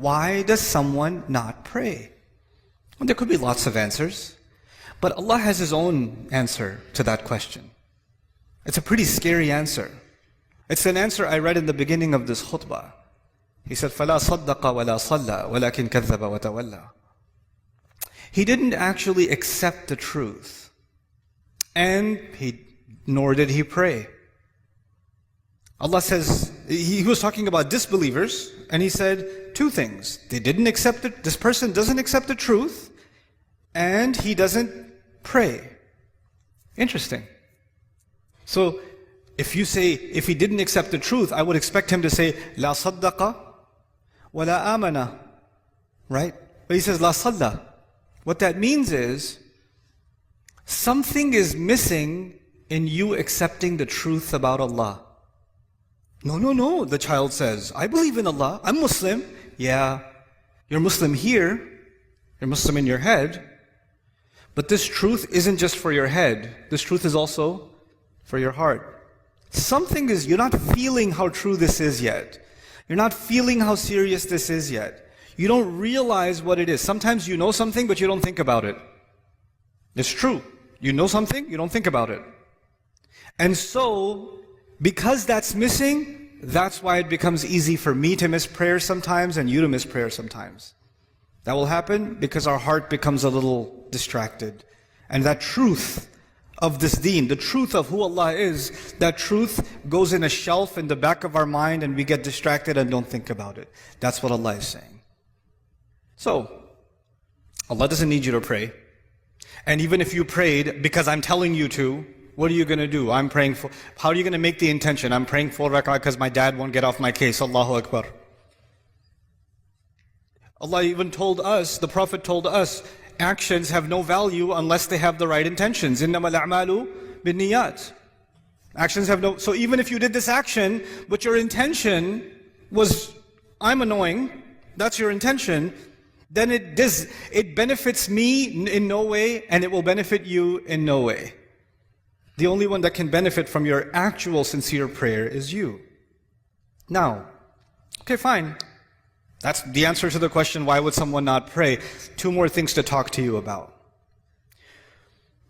Why does someone not pray? Well, there could be lots of answers, but Allah has His own answer to that question. It's a pretty scary answer. It's an answer I read in the beginning of this khutbah. He said, فَلَا صَدَّقَ وَلَا صَلَّى وَلَكِنْ كَذَّبَ وَتَوَلَّى. He didn't actually accept the truth, and nor did he pray. Allah says, He was talking about disbelievers, and He said two things. They didn't accept it. This person doesn't accept the truth, and he doesn't pray. Interesting. So, if you say, if he didn't accept the truth, I would expect him to say, La saddaqa wa la amana. Right? But he says, La salla. What that means is, something is missing in you accepting the truth about Allah. No, the child says, I believe in Allah, I'm Muslim. Yeah, you're Muslim here, you're Muslim in your head, but this truth isn't just for your head, this truth is also for your heart. Something is, you're not feeling how true this is yet. You're not feeling how serious this is yet. You don't realize what it is. Sometimes you know something, but you don't think about it. It's true. You know something, you don't think about it. And so, because that's missing, that's why it becomes easy for me to miss prayer sometimes and you to miss prayer sometimes. That will happen because our heart becomes a little distracted. And that truth of this deen, the truth of who Allah is, that truth goes in a shelf in the back of our mind and we get distracted and don't think about it. That's what Allah is saying. So, Allah doesn't need you to pray. And even if you prayed because I'm telling you to, what are you going to do? I'm praying for, how are you going to make the intention? I'm praying 4 rak'ah because my dad won't get off my case. Allahu Akbar. Allah even told us, the Prophet told us, actions have no value unless they have the right intentions. إِنَّمَا الْأَعْمَالُ بِالنِّيَّاتِ. Actions have no, so even if you did this action, but your intention was, I'm annoying, that's your intention, then it benefits me in no way, and it will benefit you in no way. The only one that can benefit from your actual sincere prayer is you. Now, okay, fine. That's the answer to the question, why would someone not pray? 2 more things to talk to you about.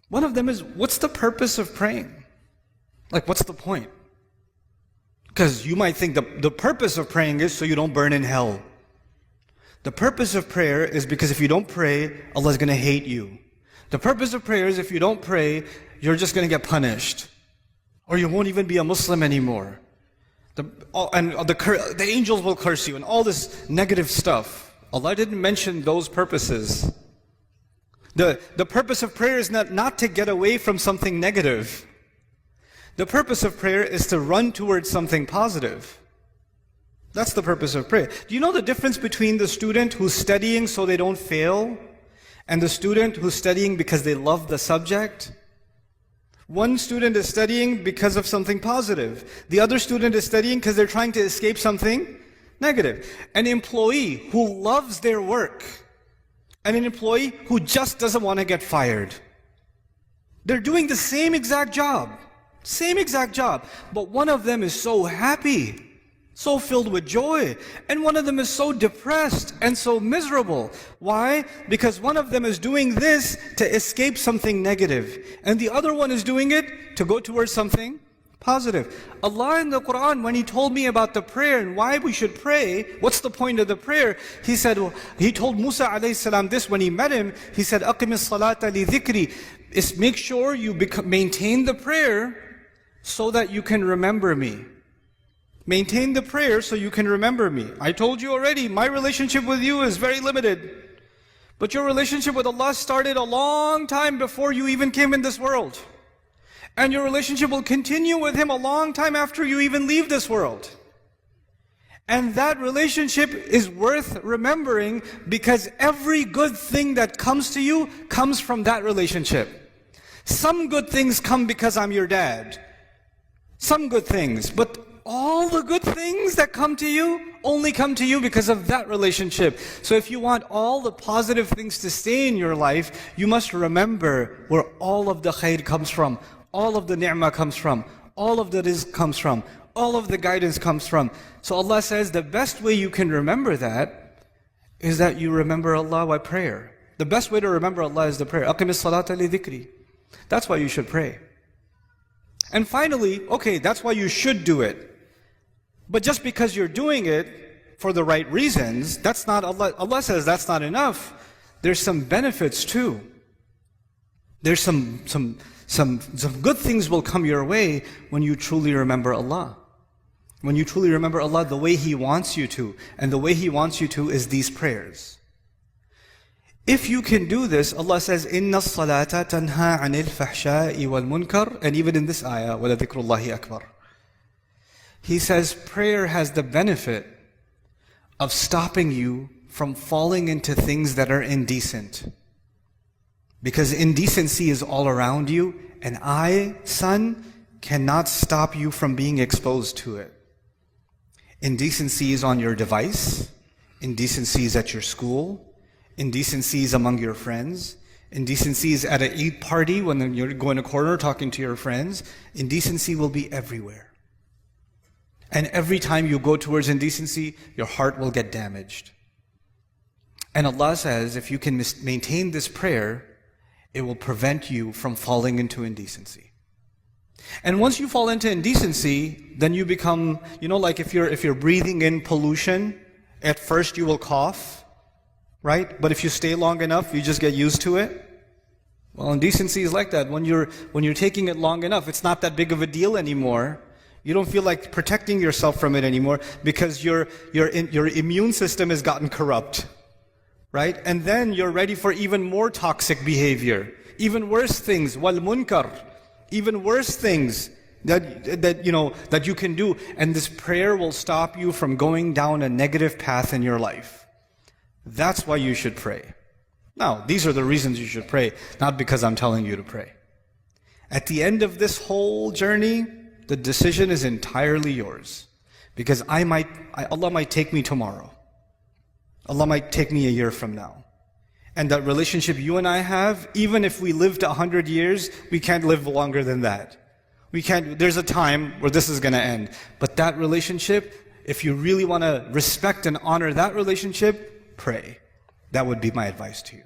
One of them is, what's the purpose of praying? Like, what's the point? Because you might think the purpose of praying is so you don't burn in hell. The purpose of prayer is because if you don't pray, Allah is going to hate you. The purpose of prayer is if you don't pray, you're just going to get punished. Or you won't even be a Muslim anymore. The angels will curse you and all this negative stuff. Allah didn't mention those purposes. The purpose of prayer is not to get away from something negative. The purpose of prayer is to run towards something positive. That's the purpose of prayer. Do you know the difference between the student who's studying so they don't fail and the student who's studying because they love the subject? One student is studying because of something positive. The other student is studying because they're trying to escape something negative. An employee who loves their work and an employee who just doesn't want to get fired. They're doing the same exact job. But one of them is so happy, so filled with joy, and one of them is so depressed and so miserable. Why? Because one of them is doing this to escape something negative, and the other one is doing it to go towards something positive. Allah in the Quran, when He told me about the prayer and why we should pray, what's the point of the prayer? He said, He told Musa alayhi salam this when he met him. He said, أَقِمِ الصَّلَاةَ لِذِكْرِ. Is make sure you maintain the prayer so that you can remember me. Maintain the prayer so you can remember me. I told you already, my relationship with you is very limited. But your relationship with Allah started a long time before you even came in this world. And your relationship will continue with Him a long time after you even leave this world. And that relationship is worth remembering because every good thing that comes to you comes from that relationship. Some good things come because I'm your dad. Some good things, but all the good things that come to you only come to you because of that relationship. So if you want all the positive things to stay in your life, you must remember where all of the khair comes from, all of the ni'mah comes from, all of the rizq comes from, all of the guidance comes from. So Allah says the best way you can remember that is that you remember Allah by prayer. The best way to remember Allah is the prayer. أَقِمِ الصَّلَاةَ لِذِكْرِي. That's why you should pray. And finally, okay, that's why you should do it. But just because you're doing it for the right reasons, that's not Allah. Allah says that's not enough. There's some benefits too. There's some good things will come your way when you truly remember Allah. When you truly remember Allah the way He wants you to. And the way He wants you to is these prayers. If you can do this, Allah says, إِنَّ الصَّلَاةَ تَنْهَى عَنِ الْفَحْشَاءِ وَالْمُنْكَرِ. And even in this ayah, وَلَذِكْرُ اللَّهِ أَكْبَرُ. He says prayer has the benefit of stopping you from falling into things that are indecent. Because indecency is all around you, and I, son, cannot stop you from being exposed to it. Indecency is on your device. Indecency is at your school. Indecency is among your friends. Indecency is at an Eid party when you're going to a corner talking to your friends. Indecency will be everywhere. And every time you go towards indecency, your heart will get damaged. And Allah says, if you can maintain this prayer, it will prevent you from falling into indecency. And once you fall into indecency, then you become, like if you're breathing in pollution, at first you will cough, right? But if you stay long enough, you just get used to it. Well, indecency is like that. When you're taking it long enough, it's not that big of a deal anymore. You don't feel like protecting yourself from it anymore because your immune system has gotten corrupt, right? And then you're ready for even more toxic behavior, even worse things, wal munkar, even worse things that you can do. And this prayer will stop you from going down a negative path in your life. That's why you should pray. Now, these are the reasons you should pray, not because I'm telling you to pray. At the end of this whole journey, the decision is entirely yours. Because Allah might take me tomorrow. Allah might take me a year from now. And that relationship you and I have, even if we lived 100 years, we can't live longer than that. There's a time where this is going to end. But that relationship, if you really want to respect and honor that relationship, pray. That would be my advice to you.